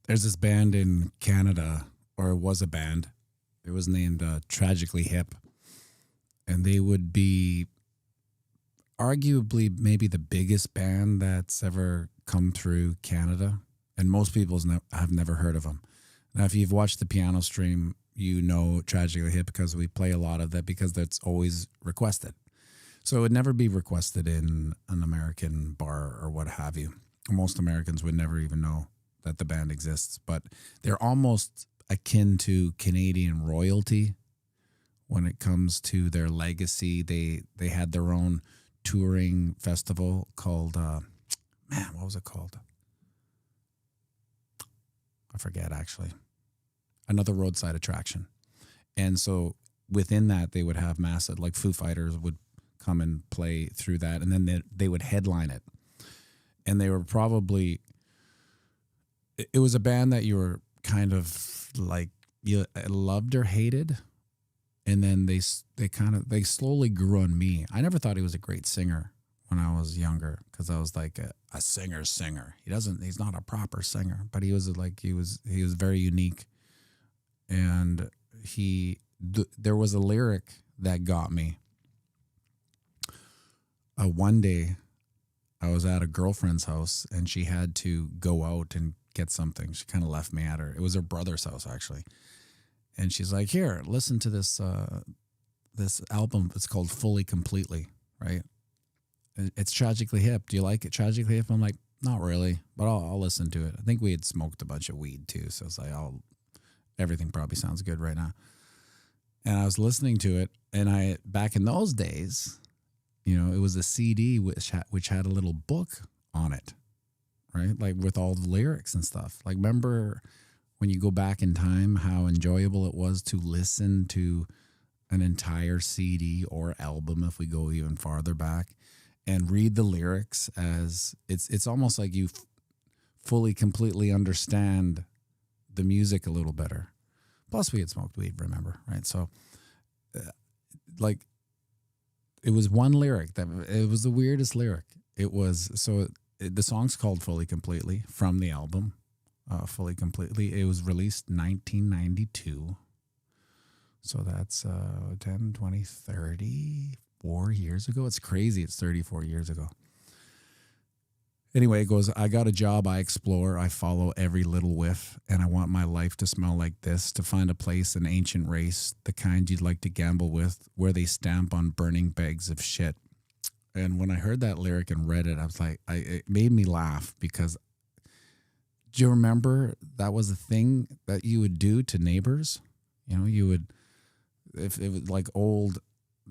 There's this band in Canada, or it was a band. It was named Tragically Hip, and they would be arguably maybe the biggest band that's ever come through Canada, and most people have never heard of them. Now, if you've watched the piano stream, you know Tragically Hip because we play a lot of that because that's always requested. So it would never be requested in an American bar or what have you. Most Americans would never even know that the band exists, but they're almost akin to Canadian royalty when it comes to their legacy. They had their own touring festival called what was it called? I forget actually. Another roadside attraction. And so within that they would have massive, like Foo Fighters would come and play through that, and then they would headline it. And they were probably, it was a band that you were kind of like you loved or hated, and then they slowly grew on me. I never thought he was a great singer when I was younger because I was like a singer. He's not a proper singer, but he was very unique, and there was a lyric that got me. One day I was at a girlfriend's house and she had to go out and get something. She kind of left me at her. It was her brother's house actually. And she's like, "Here, listen to this album. It's called Fully Completely, right? It's Tragically Hip. Do you like it, Tragically Hip?" I'm like, "Not really, but I'll listen to it." I think we had smoked a bunch of weed too, so it's like, everything probably sounds good right now. And I was listening to it, and back in those days, it was a CD which had a little book on it, right? Like with all the lyrics and stuff. Like, remember when you go back in time, how enjoyable it was to listen to an entire CD or album, if we go even farther back, and read the lyrics as it's almost like you fully, completely understand the music a little better. Plus, we had smoked weed, remember, right? So, like, it was one lyric it was the weirdest lyric. The song's called Fully Completely from the album. Fully Completely. It was released 1992. So that's 10, 20, 34 years ago. It's crazy. It's 34 years ago. Anyway, it goes, "I got a job, I explore, I follow every little whiff, and I want my life to smell like this, to find a place, an ancient race, the kind you'd like to gamble with, where they stamp on burning bags of shit." And when I heard that lyric and read it, I was like, it made me laugh because do you remember that was a thing that you would do to neighbors? You would, if it was like old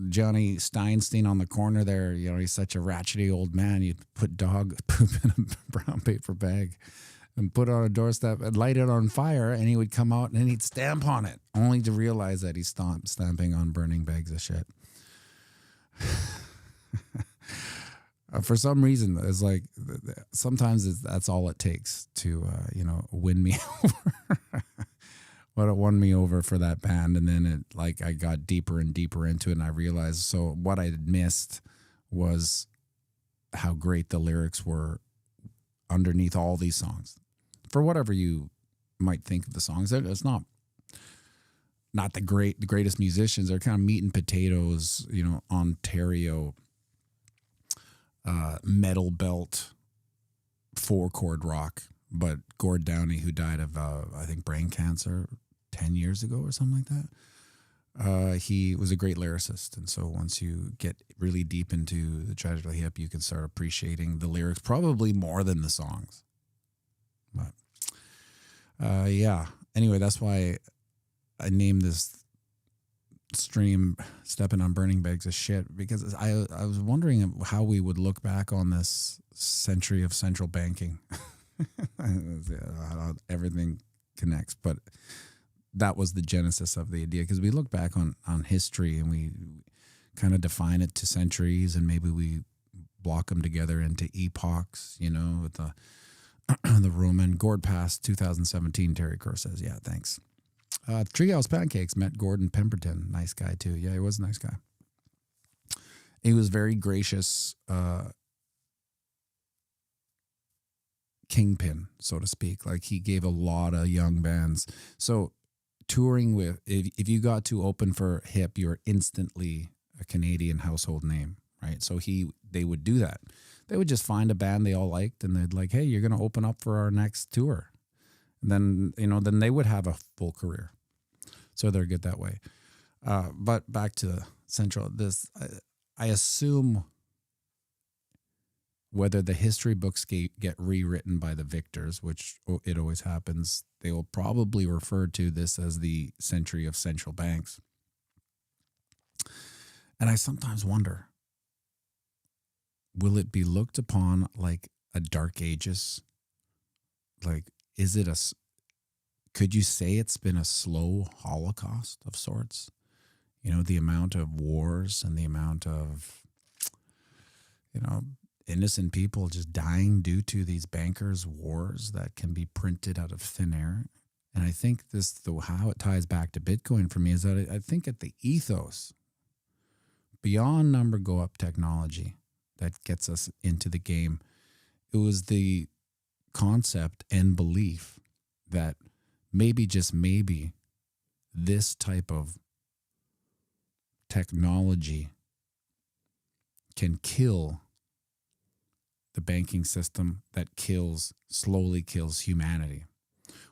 Johnny Steinstein on the corner there, he's such a ratchety old man. You'd put dog poop in a brown paper bag and put it on a doorstep and light it on fire, and he would come out and he'd stamp on it, only to realize that he's stamping on burning bags of shit. For some reason, it's like sometimes that's all it takes to win me over. But it won me over for that band, and then I got deeper and deeper into it, and I realized so what I had missed was how great the lyrics were underneath all these songs. For whatever you might think of the songs, it's not the greatest musicians. They're kind of meat and potatoes, Ontario metal belt 4-chord rock. But Gord Downey, who died of, I think, brain cancer 10 years ago or something like that, he was a great lyricist. And so once you get really deep into the Tragically Hip, you can start appreciating the lyrics probably more than the songs. But, yeah. Anyway, that's why I named this stream "Stepping on Burning Bags of Shit," because I was wondering how we would look back on this century of central banking. How everything connects, but that was the genesis of the idea, because we look back on history and we kind of define it to centuries, and maybe we block them together into epochs, with the the Roman. Gord passed 2017, Terry Kerr says. Yeah, thanks. Treehouse Pancakes met Gordon Pemberton. Nice guy too. Yeah, he was a nice guy. He was very gracious kingpin, so to speak. Like he gave a lot of young bands. So touring with, if you got to open for Hip, you're instantly a Canadian household name, right? So they would do that. They would just find a band they all liked, and they'd like, hey, you're going to open up for our next tour. And then, then they would have a full career. So they're good that way. But back to Central, I assume whether the history books get rewritten by the victors, which it always happens, they will probably refer to this as the century of central banks. And I sometimes wonder, will it be looked upon like a dark ages? Like, could you say it's been a slow holocaust of sorts? The amount of wars and the amount of, innocent people just dying due to these bankers' wars that can be printed out of thin air. And I think how it ties back to Bitcoin for me is that I think at the ethos, beyond number go up technology that gets us into the game, it was the concept and belief that maybe, just maybe, this type of technology can kill the banking system that slowly kills humanity.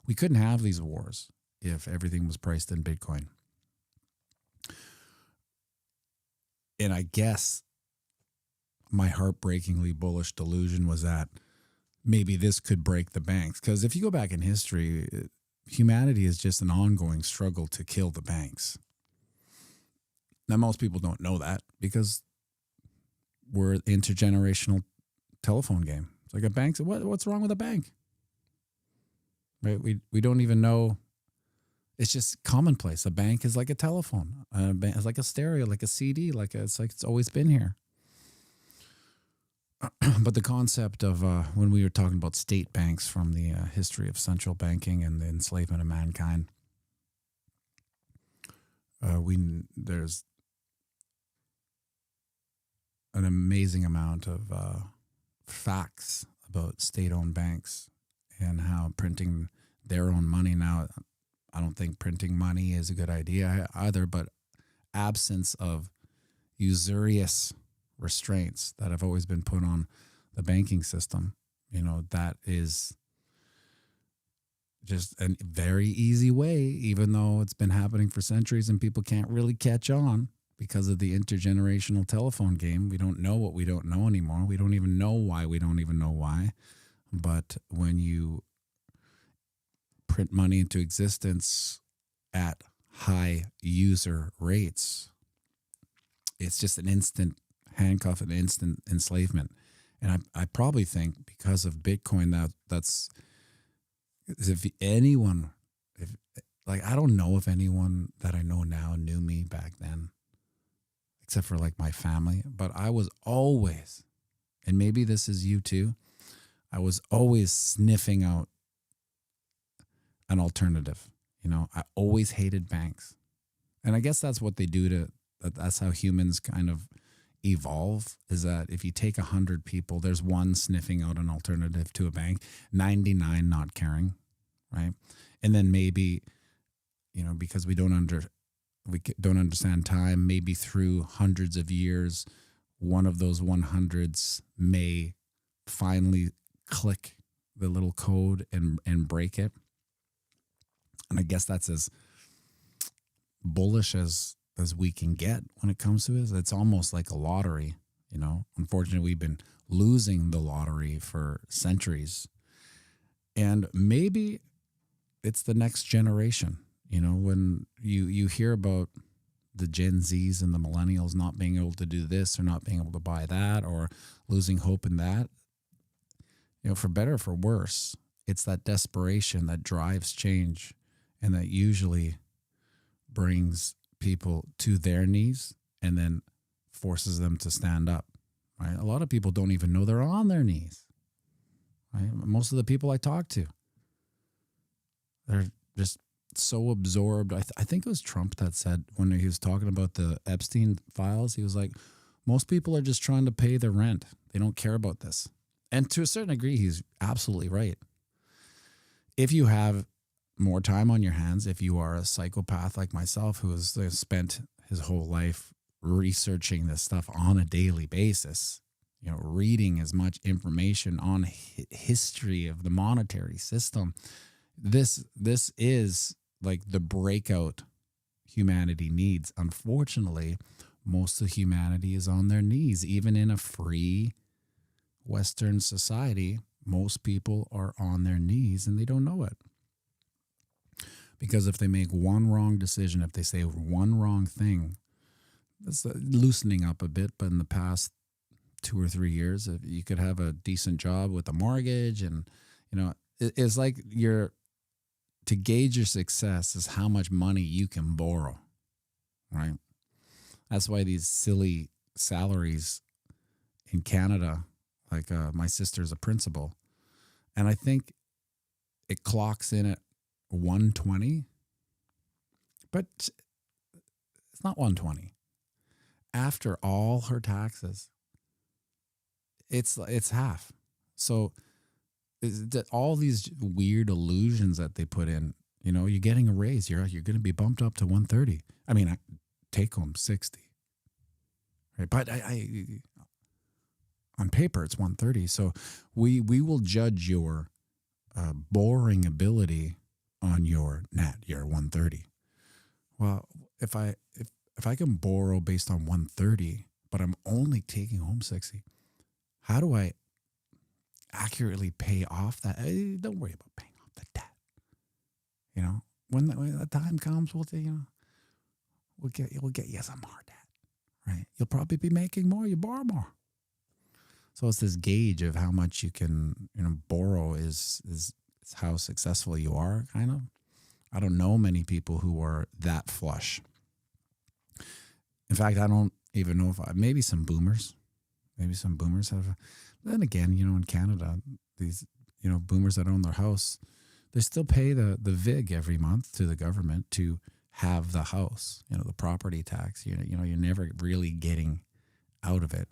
We couldn't have these wars if everything was priced in Bitcoin. And I guess my heartbreakingly bullish delusion was that maybe this could break the banks. Because if you go back in history, humanity is just an ongoing struggle to kill the banks. Now, most people don't know that because we're an intergenerational telephone game. It's like a bank. What's wrong with a bank? Right? We don't even know. It's just commonplace. A bank is like a telephone. A bank is like a stereo, like a CD. It's always been here. But the concept of when we were talking about state banks from the history of central banking and the enslavement of mankind, there's an amazing amount of facts about state-owned banks and how printing their own money now. I don't think printing money is a good idea either, but absence of usurious restraints that have always been put on the banking system, that is just a very easy way, even though it's been happening for centuries and people can't really catch on because of the intergenerational telephone game. We don't know what we don't know anymore. We don't even know why we don't even know why. But when you print money into existence at high user rates, it's just an instant handcuff and instant enslavement. And I probably think because of Bitcoin, that's if anyone, I don't know if anyone that I know now knew me back then, except for like my family. But I was always, and maybe this is you too, I was always sniffing out an alternative. I always hated banks. And I guess that's what they do that's how humans kind of evolve, is that if you take 100 people, there's one sniffing out an alternative to a bank, 99 not caring, right? And then maybe, because we don't understand time, maybe through hundreds of years, one of those 100s may finally click the little code and break it. And I guess that's as bullish as we can get when it comes to it. It's almost like a lottery, Unfortunately, we've been losing the lottery for centuries. And maybe it's the next generation. When you hear about the Gen Zs and the millennials not being able to do this or not being able to buy that or losing hope in that, for better or for worse, it's that desperation that drives change and that usually brings people to their knees and then forces them to stand up, right? A lot of people don't even know they're on their knees, right? Most of the people I talk to, they're just so absorbed. I think it was Trump that said when he was talking about the Epstein files, he was like, most people are just trying to pay their rent. They don't care about this. And to a certain degree, he's absolutely right. If you have more time on your hands, if you are a psychopath like myself who has spent his whole life researching this stuff on a daily basis, reading as much information on history of the monetary system, this is like the breakout humanity needs. Unfortunately, most of humanity is on their knees. Even in a free Western society, most people are on their knees and they don't know it. Because if they make one wrong decision, if they say one wrong thing, that's loosening up a bit. But in the past 2 or 3 years, if you could have a decent job with a mortgage, and it's like to gauge your success is how much money you can borrow, right? That's why these silly salaries in Canada, like my sister's a principal, and I think it clocks in at 120, but it's not 120. After all her taxes, it's half. So all these weird illusions that they put in, you're getting a raise. You're going to be bumped up to 130. I mean, take home 60. Right? But I on paper it's 130. So we will judge your borrowing ability on your net, your 130. Well, if I can borrow based on 130, but I'm only taking home 60, how do I accurately pay off that? Don't worry about paying off the debt. When the time comes, we'll get you some more debt, right? You'll probably be making more. You borrow more. So it's this gauge of how much you can borrow is how successful you are, kind of. I don't know many people who are that flush. In fact, I don't even know if maybe some boomers have. Then again, in Canada, these boomers that own their house, they still pay the VIG every month to the government to have the house. The property tax. You're never really getting out of it.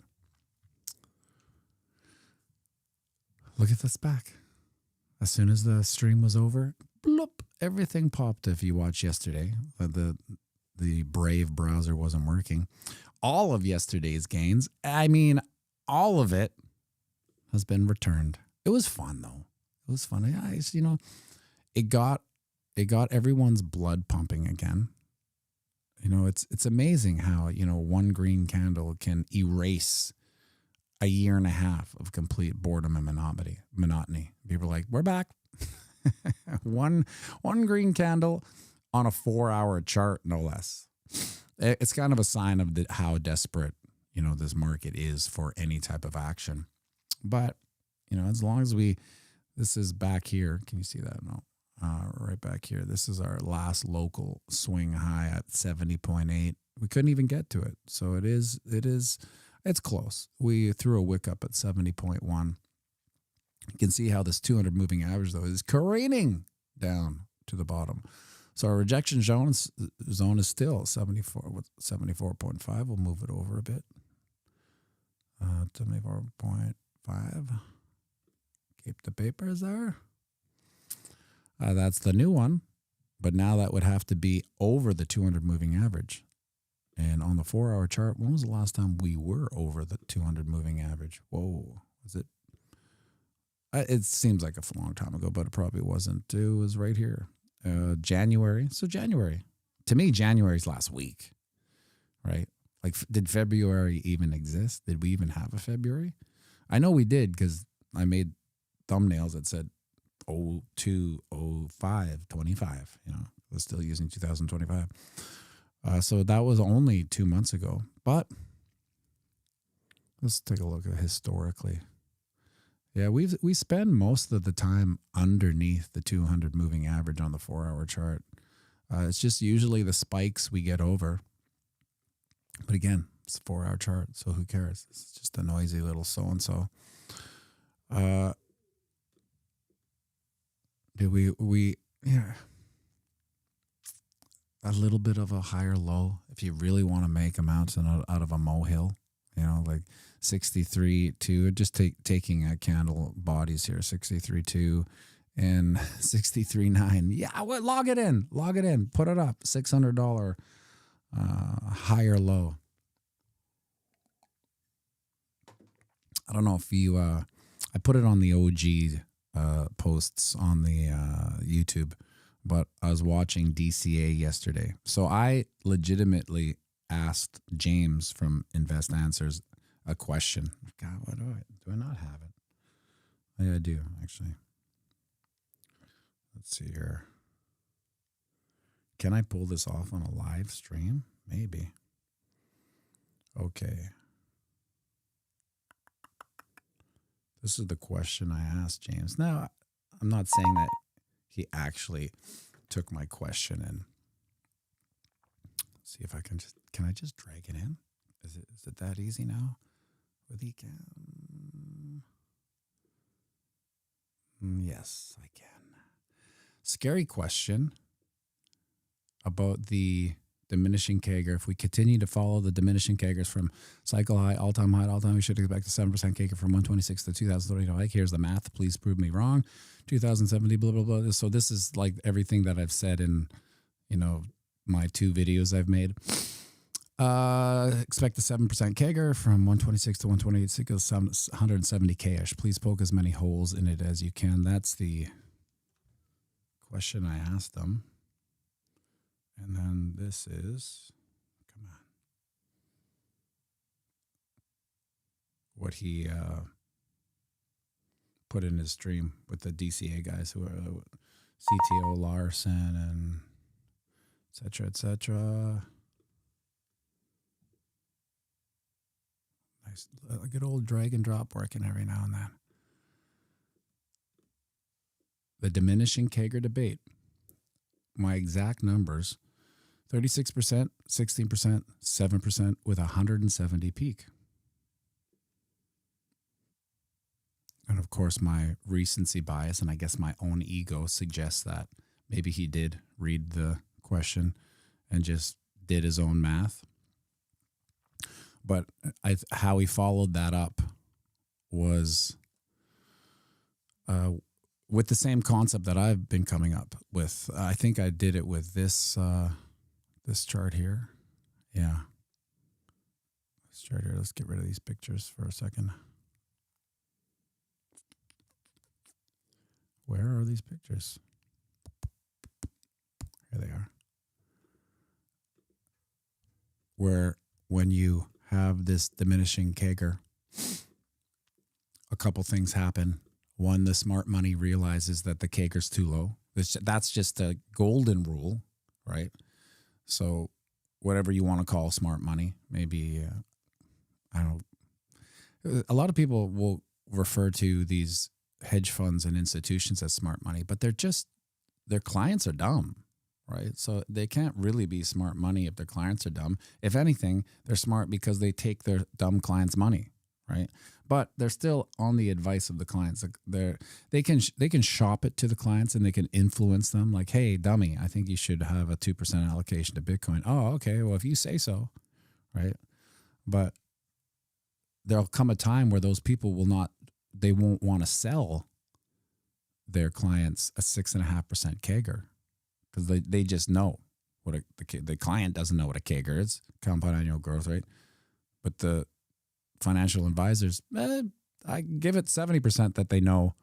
Look at this back. As soon as the stream was over, bloop, everything popped. If you watched yesterday, the Brave browser wasn't working. All of yesterday's gains, I mean, all of it has been returned. It was fun though. It was fun. It got everyone's blood pumping again. It's amazing how, one green candle can erase a year and a half of complete boredom and monotony. People are like, we're back. one green candle on a 4-hour chart, no less. It's kind of a sign of how desperate, this market is for any type of action. But, as long as this is back here. Can you see that? No. Right back here. This is our last local swing high at 70.8. We couldn't even get to it. So it's close. We threw a wick up at 70.1. You can see how this 200 moving average, though, is careening down to the bottom. So our rejection zone is still 74.5. We'll move it over a bit. 74.5. Keep the papers there. That's the new one. But now that would have to be over the 200 moving average. And on the 4-hour chart, when was the last time we were over the 200 moving average? Whoa, was it? It seems like a long time ago, but it probably wasn't. It was right here. January. So January. To me, January's last week, right? Like, did February even exist? Did we even have a February? I know we did because I made thumbnails that said 02, 05, 25. We're still using 2025. So that was only 2 months ago. But let's take a look at historically. Yeah, we spend most of the time underneath the 200 moving average on the 4-hour chart. It's just usually the spikes we get over. But again, it's a 4-hour chart, so who cares? It's just a noisy little so-and-so. A little bit of a higher low if you really want to make a mountain out of a molehill. like 63.2, just taking candle bodies here, 63.2 and 63.9. Yeah, what? Log it in, put it up, $600 higher low. I don't know if you, I put it on the OG posts on the YouTube, but I was watching DCA yesterday. So I legitimately asked James from Invest Answers a question. God, what do I not have it? Yeah, I do, actually. Let's see here. Can I pull this off on a live stream? Maybe. Okay. This is the question I asked James. Now, I'm not saying that he actually took my question and see if I can I just drag it in? Is it that easy now with Ecamm? Yes, I can. Scary question about the diminishing CAGR. If we continue to follow the diminishing CAGRs from cycle high, all-time high, all-time, we should expect a 7% CAGR from 126 to 2030. Like, here's the math. Please prove me wrong. 2070, blah, blah, blah. So this is like everything that I've said in, my 2 videos I've made. Expect a 7% CAGR from 126 to 128, equals 170K-ish. Please poke as many holes in it as you can. That's the question I asked them. And then this is, come on, what he put in his stream with the DCA guys who are CTO Larson and et cetera, et cetera. Nice, a good old drag and drop working every now and then. The diminishing CAGR debate. My exact numbers: 36%, 16%, 7% with 170 peak. And of course, my recency bias and I guess my own ego suggests that maybe he did read the question and just did his own math. But how he followed that up was with the same concept that I've been coming up with. I think I did it with this this chart here. Yeah. This chart here. Let's get rid of these pictures for a second. Where are these pictures? Here they are. Where when you have this diminishing CAGR, a couple things happen. One, the smart money realizes that the CAGR's too low. That's just a golden rule, right? So whatever you want to call smart money, maybe, I don't know. A lot of people will refer to these hedge funds and institutions as smart money, but their clients are dumb, right? So they can't really be smart money if their clients are dumb. If anything, they're smart because they take their dumb clients' money, right? But they're still on the advice of the clients. They can shop it to the clients and they can influence them. Like, hey, dummy, I think you should have a 2% allocation to Bitcoin. Oh, okay. Well, if you say so, right? But there'll come a time where those people they won't want to sell their clients a 6.5% CAGR because they just know what the client doesn't know what a CAGR is, compound annual growth rate, but the financial advisors, I give it 70% that they know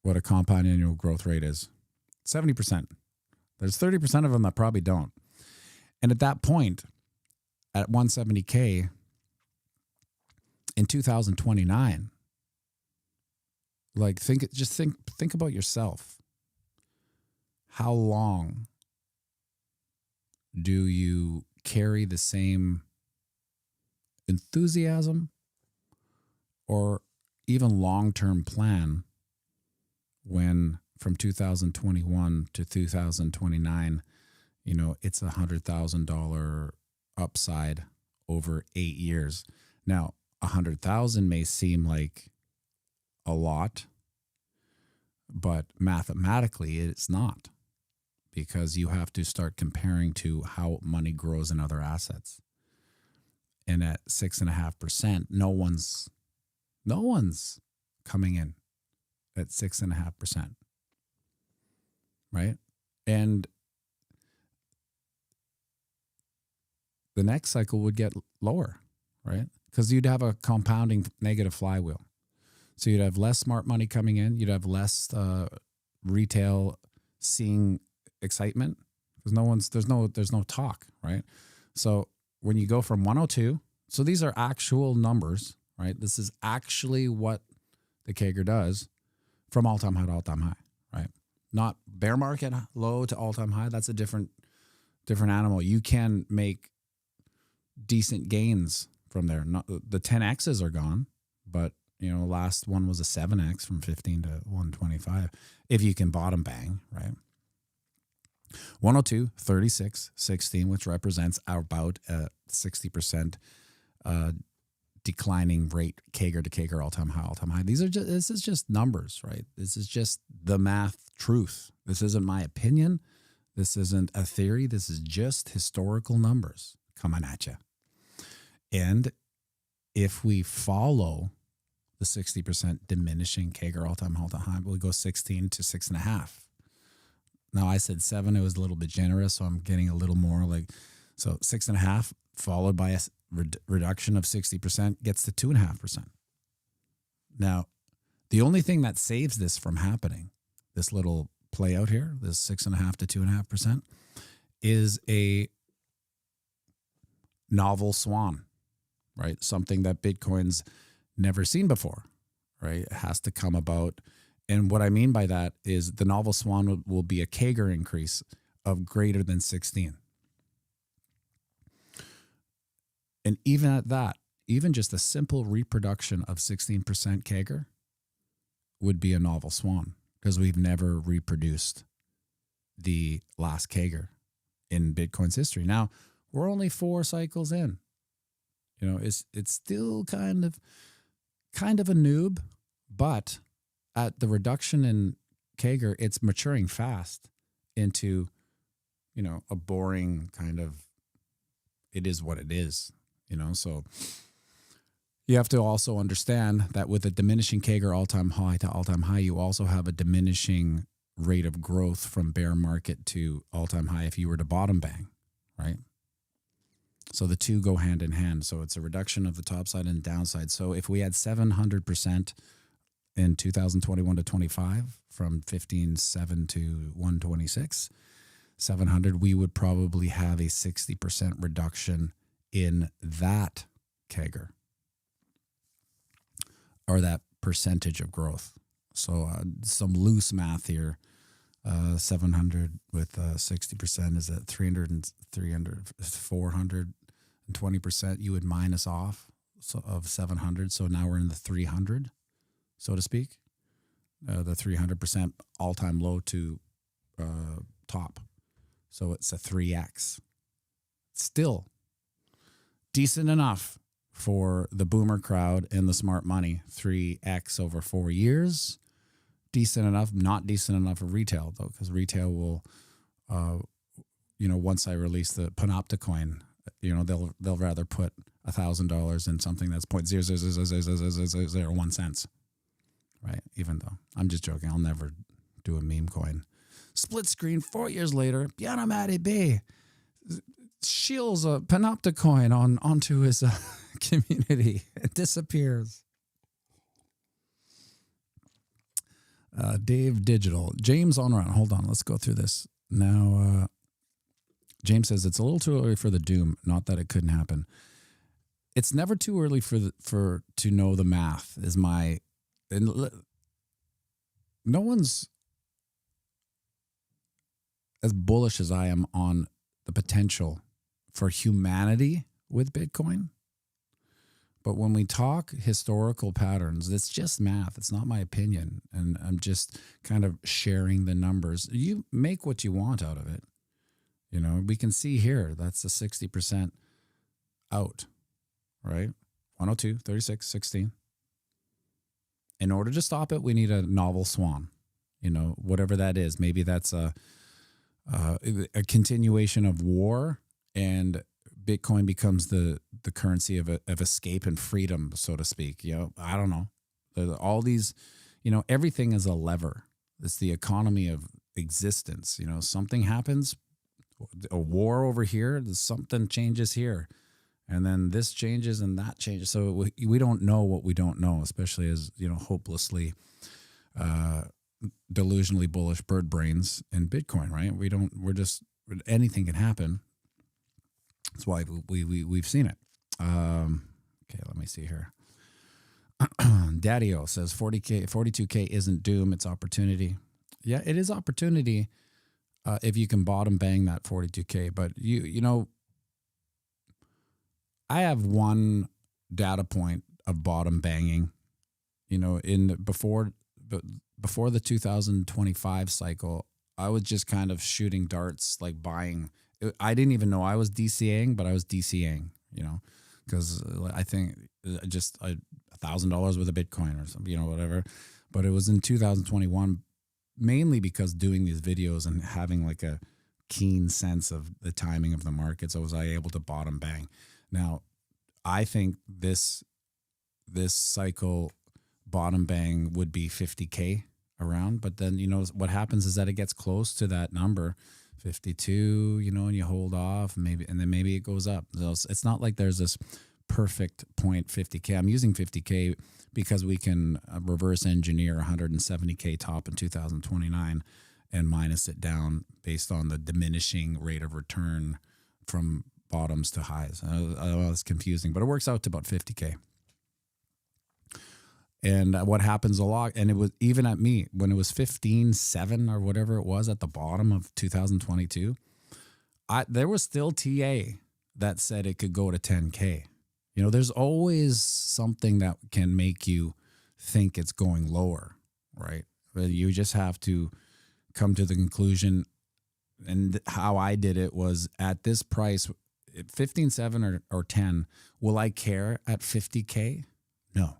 what a compound annual growth rate is. 70%. There's 30% of them that probably don't. And at that point, at 170K in 2029, like think about yourself. How long do you carry the same enthusiasm or even long-term plan when from 2021 to 2029, it's $100,000 upside over 8 years. Now, 100,000 may seem like a lot, but mathematically it's not, because you have to start comparing to how money grows in other assets. And at 6.5%, no one's coming in at 6.5%. Right? And the next cycle would get lower, right? Because you'd have a compounding negative flywheel. So you'd have less smart money coming in. You'd have less retail seeing excitement because there's no talk, right? So when you go from 102, so these are actual numbers, right? This is actually what the CAGR does from all-time high to all-time high, right? Not bear market low to all-time high. That's a different animal. You can make decent gains from there. Not, the 10Xs are gone, but last one was a 7X from 15 to 125. If you can bottom bang, right? 102, 36, 16, which represents about a 60% declining rate, CAGR to CAGR, all-time high. This is just numbers, right? This is just the math truth. This isn't my opinion. This isn't a theory. This is just historical numbers coming at you. And if we follow the 60% diminishing CAGR all-time high, we'll go 16 to 6.5. Now I said 7, it was a little bit generous, so I'm getting a little more so 6.5 followed by a reduction of 60% gets to 2.5%. Now, the only thing that saves this from happening, this little play out here, this 6.5 to 2.5%, is a novel swan, right? Something that Bitcoin's never seen before, right? It has to come about. And what I mean by that is the novel swan will be a CAGR increase of greater than 16. And even at that, even just a simple reproduction of 16% CAGR would be a novel swan because we've never reproduced the last CAGR in Bitcoin's history. Now, we're only 4 cycles in. It's still kind of a noob, but at the reduction in CAGR, it's maturing fast into, a boring kind of, it is what it is, so you have to also understand that with a diminishing CAGR all-time high to all-time high, you also have a diminishing rate of growth from bear market to all-time high if you were to bottom bang, right? So the two go hand in hand. So it's a reduction of the top side and downside. So if we had 700% in 2021 to 25 from 15.7 to 126, 700, we would probably have a 60% reduction in that CAGR or that percentage of growth. So some loose math here. 700 with 60% is at 300, 420%. You would minus off of 700. So now we're in the 300, so to speak. The 300% all-time low to top. So it's a 3X. Still decent enough for the boomer crowd and the smart money. 3X over 4 years. Decent enough, not decent enough for retail though, because retail will, once I release the Panopticoin, they'll rather put $1,000 in something that's 0.0000001 cents, right? Even though I'm just joking, I'll never do a meme coin. Split screen 4 years later, pianomattyb shields a Panopticoin onto his community. It disappears. Dave Digital. James on run. Hold on. Let's go through this. Now, James says it's a little too early for the doom. Not that it couldn't happen. It's never too early to know the math is my... no one's as bullish as I am on the potential for humanity with Bitcoin. But when we talk historical patterns, it's just math. It's not my opinion. And I'm just kind of sharing the numbers. You make what you want out of it. We can see here, that's the 60% out, right? 102, 36, 16. In order to stop it, we need a novel swan, whatever that is. Maybe that's a continuation of war and Bitcoin becomes the currency of escape and freedom, so to speak. I don't know. All these, everything is a lever. It's the economy of existence. Something happens, a war over here, something changes here, and then this changes and that changes. So we don't know what we don't know, especially as hopelessly delusionally bullish bird brains in Bitcoin, right? We're just, anything can happen. That's why we've seen it. Okay, let me see here. Daddy-O says 42K isn't doom, it's opportunity. Yeah, it is opportunity if you can bottom bang that 42K. But I have one data point of bottom banging. Before the 2025 cycle, I was just kind of shooting darts, like buying. I didn't even know I was DCAing, but I was DCAing, because I think just $1,000 worth of Bitcoin or something, whatever. But it was in 2021, mainly because doing these videos and having like a keen sense of the timing of the markets, was I able to bottom bang. Now, I think this cycle bottom bang would be 50K around, but then what happens is that it gets close to that number, 52, and you hold off, and then maybe it goes up. So it's not like there's this perfect point 50K. I'm using 50K because we can reverse engineer 170K top in 2029 and minus it down based on the diminishing rate of return from bottoms to highs. I know it's confusing, but it works out to about 50K. And what happens a lot, and it was even at me, when it was 15.7 or whatever it was at the bottom of 2022, there was still TA that said it could go to 10K. There's always something that can make you think it's going lower, right? But you just have to come to the conclusion. And how I did it was, at this price, 15.7 or 10, will I care at 50K? No.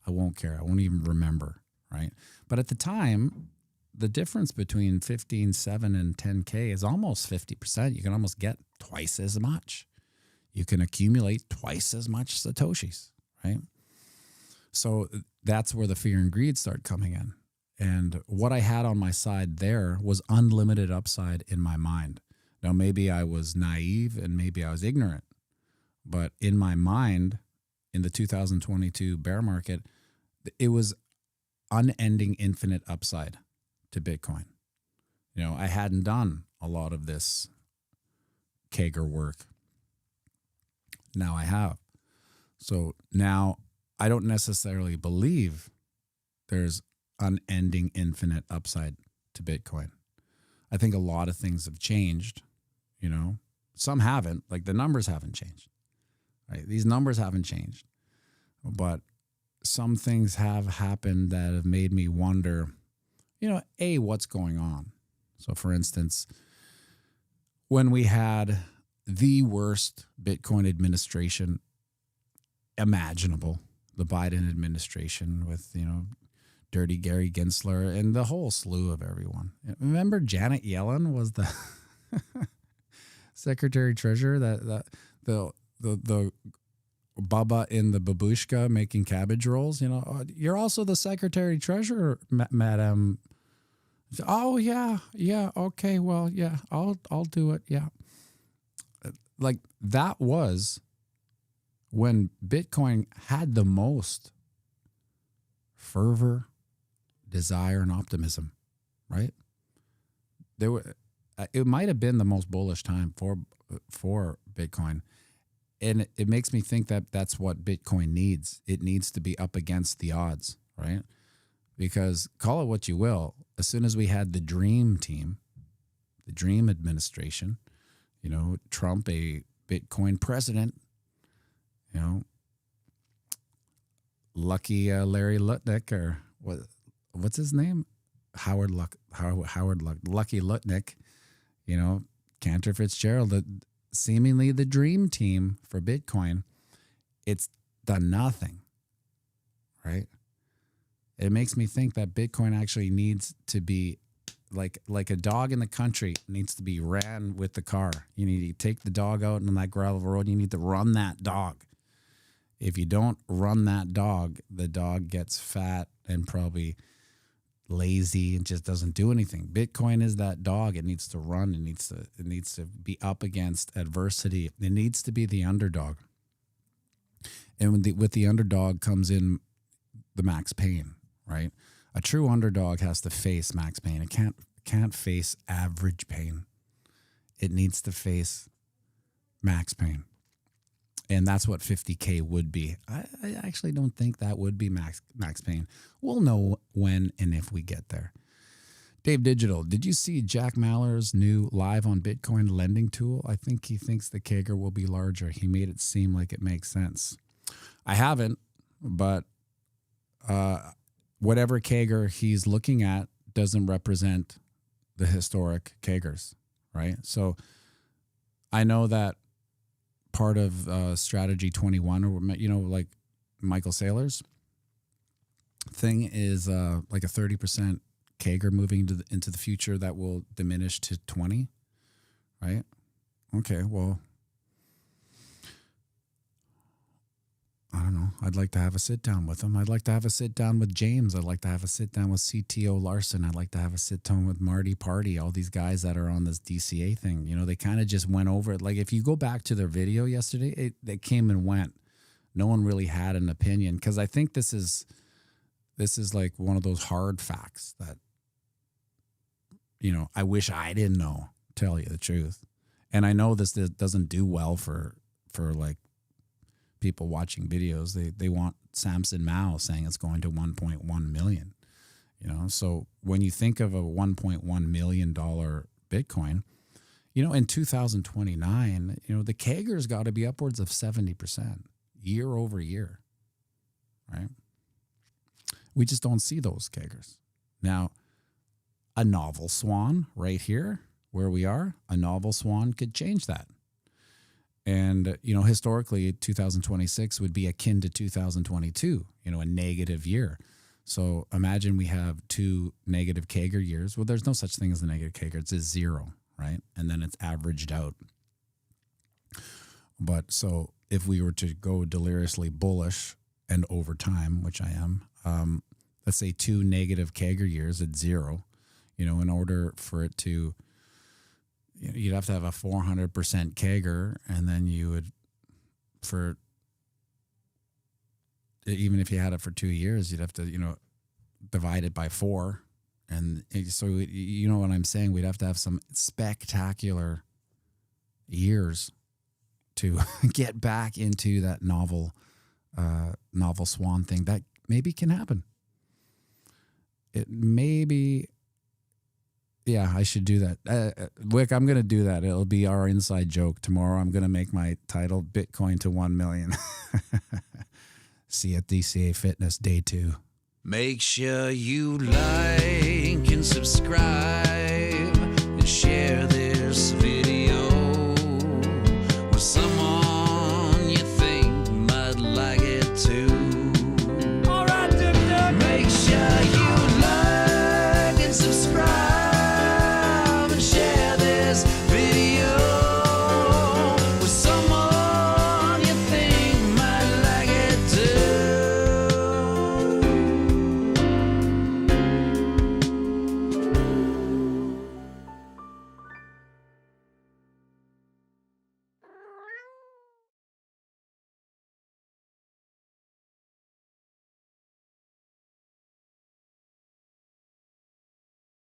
I won't care. I won't even remember, right? But at the time, the difference between 15.7 and 10K is almost 50%. You can almost get twice as much. You can accumulate twice as much Satoshis, right? So that's where the fear and greed start coming in. And what I had on my side there was unlimited upside in my mind. Now, maybe I was naive and maybe I was ignorant, but in my mind, in the 2022 bear market, it was unending infinite upside to Bitcoin. I hadn't done a lot of this Kager work. Now I have. So now I don't necessarily believe there's unending infinite upside to Bitcoin. I think a lot of things have changed, Some haven't, like the numbers haven't changed, right? These numbers haven't changed, but some things have happened that have made me wonder, what's going on? So for instance, when we had the worst Bitcoin administration imaginable, the Biden administration with, Dirty Gary Gensler and the whole slew of everyone. Remember Janet Yellen was the secretary treasurer, the Bubba in the babushka making cabbage rolls, you're also the secretary treasurer, madam. Oh yeah. Okay. Well, yeah, I'll do it. Yeah. Like that was when Bitcoin had the most fervor, desire, and optimism, right? It might have been the most bullish time for Bitcoin. And it makes me think that that's what Bitcoin needs. It needs to be up against the odds, right? Because call it what you will, as soon as we had the Dream Team, the Dream Administration, Trump, a Bitcoin president, lucky Larry Lutnick, or what's his name? Howard Lucky Lutnick, Cantor Fitzgerald, seemingly the dream team for Bitcoin, it's done nothing, right? It makes me think that Bitcoin actually needs to be like a dog in the country needs to be ran with the car. You need to take the dog out on that gravel road. You need to run that dog. If you don't run that dog, the dog gets fat and probably lazy and just doesn't do anything. Bitcoin is that dog. It needs to run. It needs to be up against adversity. It needs to be the underdog. And with the underdog comes in the max pain, right? A true underdog has to face max pain. It can't face average pain. It needs to face max pain. And that's what 50K would be. I actually don't think that would be max pain. We'll know when and if we get there. Dave Digital, did you see Jack Maller's new live on Bitcoin lending tool? I think he thinks the CAGR will be larger. He made it seem like it makes sense. I haven't, but whatever CAGR he's looking at doesn't represent the historic CAGRs, right? So I know that part of Strategy 21, or like Michael Saylor's thing is like a 30% CAGR moving into the future that will diminish to 20, right? Okay, well, I don't know. I'd like to have a sit down with him. I'd like to have a sit down with James. I'd like to have a sit down with CTO Larson. I'd like to have a sit down with Marty Party, all these guys that are on this DCA thing. You know, they kind of just went over it. Like if you go back to their video yesterday, they came and went. No one really had an opinion, because I think this is like one of those hard facts that, you know, I wish I didn't know, tell you the truth. And I know this doesn't do well for like people watching videos. They want Samson Mao saying it's going to 1.1 million, you know? So when you think of a $1.1 million Bitcoin, you know, in 2029, you know, the CAGR's got to be upwards of 70% year over year, right? We just don't see those CAGRs. Now, a novel swan right here where we are, a novel swan could change that. And, you know, historically, 2026 would be akin to 2022, you know, a negative year. So imagine we have two negative CAGR years. Well, there's no such thing as a negative CAGR. It's a zero, right? And then it's averaged out. But so if we were to go deliriously bullish and over time, which I am, let's say two negative CAGR years at zero, you know, in order for it to, you'd have to have a 400% CAGR, and then you would, for, even if you had it for 2 years, you'd have to, you know, divide it by 4. And so, you know what I'm saying? We'd have to have some spectacular years to get back into that novel swan thing. That maybe can happen. It maybe... Yeah, I should do that. Wick, I'm going to do that. It'll be our inside joke. Tomorrow I'm going to make my title Bitcoin to 1 million. See you at DCA Fitness Day 2. Make sure you like and subscribe and share this video with someone